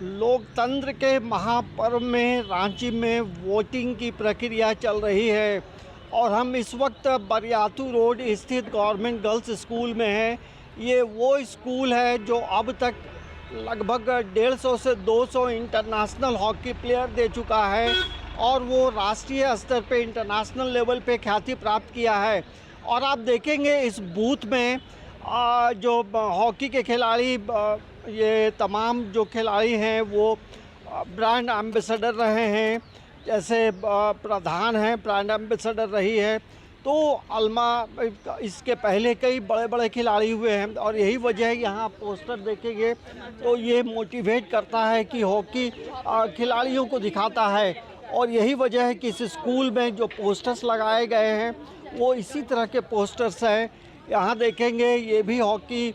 लोकतंत्र के महापर्व में रांची में वोटिंग की प्रक्रिया चल रही है और हम इस वक्त बरियातू रोड स्थित गवर्नमेंट गर्ल्स स्कूल में हैं। ये वो स्कूल है जो अब तक लगभग 150 से 200 इंटरनेशनल हॉकी प्लेयर दे चुका है और वो राष्ट्रीय स्तर पे इंटरनेशनल लेवल पे ख्याति प्राप्त किया है। और आप देखेंगे इस बूथ में जो हॉकी के खिलाड़ी, ये तमाम जो खिलाड़ी हैं वो ब्रांड एम्बेसडर रहे हैं। जैसे प्रधान हैं, ब्रांड एम्बेसडर रही है, तो अलमा इसके पहले कई बड़े बड़े खिलाड़ी हुए हैं और यही वजह है। यहाँ पोस्टर देखेंगे तो ये मोटिवेट करता है कि हॉकी खिलाड़ियों को दिखाता है और यही वजह है कि इस स्कूल में जो पोस्टर्स लगाए गए हैं वो इसी तरह के पोस्टर्स हैं। यहाँ देखेंगे ये भी हॉकी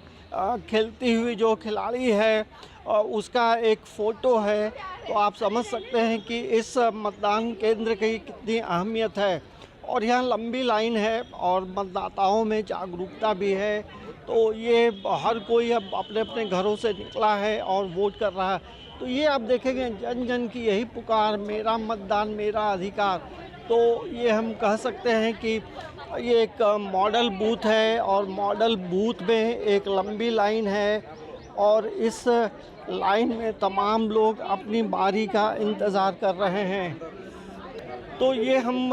खेलती हुई जो खिलाड़ी है उसका एक फ़ोटो है, तो आप समझ सकते हैं कि इस मतदान केंद्र की कितनी अहमियत है। और यहाँ लंबी लाइन है और मतदाताओं में जागरूकता भी है, तो ये हर कोई अब अपने अपने घरों से निकला है और वोट कर रहा है। तो ये आप देखेंगे जन जन की यही पुकार, मेरा मतदान मेरा अधिकार। तो ये हम कह सकते हैं कि ये एक मॉडल बूथ है और मॉडल बूथ में एक लंबी लाइन है और इस लाइन में तमाम लोग अपनी बारी का इंतज़ार कर रहे हैं। तो ये हम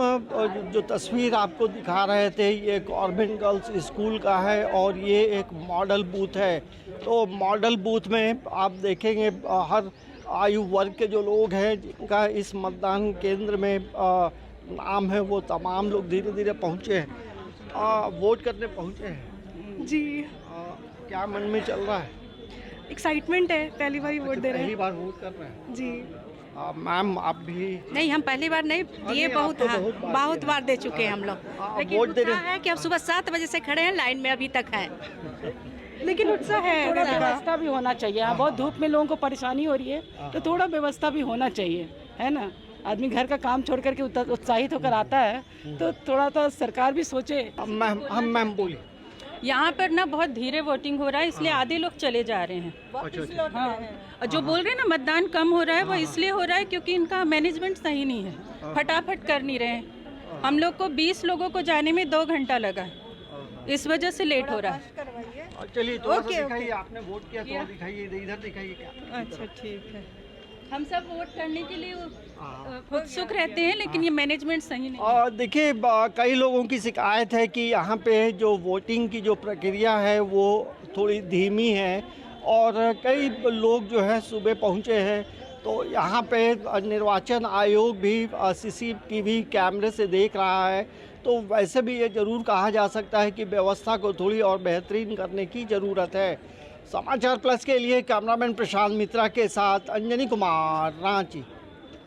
जो तस्वीर आपको दिखा रहे थे ये गवर्नमेंट गर्ल्स स्कूल का है और ये एक मॉडल बूथ है। तो मॉडल बूथ में आप देखेंगे हर आयु वर्ग के जो लोग हैं जिनका इस मतदान केंद्र में नाम है वो तमाम लोग धीरे धीरे पहुँचे हैं, वोट करने पहुँचे हैं। जी क्या मन में चल रहा है? एक्साइटमेंट है, पहली बार वोट दे रहे पहली हैं बार वोट कर रहे हैं जी। मैम आप भी? नहीं, हम पहली बार नहीं दिए, बहुत बहुत बार दे चुके हैं हम लोग। लेकिन वोट दे उत्साह रहे है कि अब सुबह 7 बजे से खड़े हैं, लाइन में अभी तक हैं। लेकिन उत्साह है, थोड़ा व्यवस्था भी होना चाहिए। यहाँ बहुत धूप में लोगों को परेशानी हो रही है, तो थोड़ा व्यवस्था भी होना चाहिए, है ना। आदमी घर का काम छोड़ करके उत्साहित होकर आता है, तो थोड़ा सा सरकार भी सोचे। मैम बोलिए। यहाँ पर ना बहुत धीरे वोटिंग हो रहा है, इसलिए आधे लोग चले जा रहे हैं। हाँ, और जो बोल रहे हैं ना मतदान कम हो रहा है, वो इसलिए हो रहा है क्योंकि इनका मैनेजमेंट सही नहीं है, फटाफट कर नहीं रहे हैं। हम लोग को 20 लोगों को जाने में 2 घंटा लगा, इस वजह से लेट हो रहा है। चलिए थोड़ा सा दिखाइए, आपने वोट किया तो दिखाइए, इधर दिखाइए क्या। अच्छा ठीक है, हम सब वोट करने के लिए उत्सुक रहते हैं, लेकिन ये मैनेजमेंट सही नहीं है। देखिए कई लोगों की शिकायत है कि यहाँ पे जो वोटिंग की जो प्रक्रिया है वो थोड़ी धीमी है और कई लोग जो है सुबह पहुँचे हैं। तो यहाँ पे निर्वाचन आयोग भी CCTV कैमरे से देख रहा है। तो वैसे भी ये ज़रूर कहा जा सकता है कि व्यवस्था को थोड़ी और बेहतरीन करने की ज़रूरत है। समाचार प्लस के लिए कैमरामैन प्रशांत मित्रा के साथ अंजनी कुमार, रांची।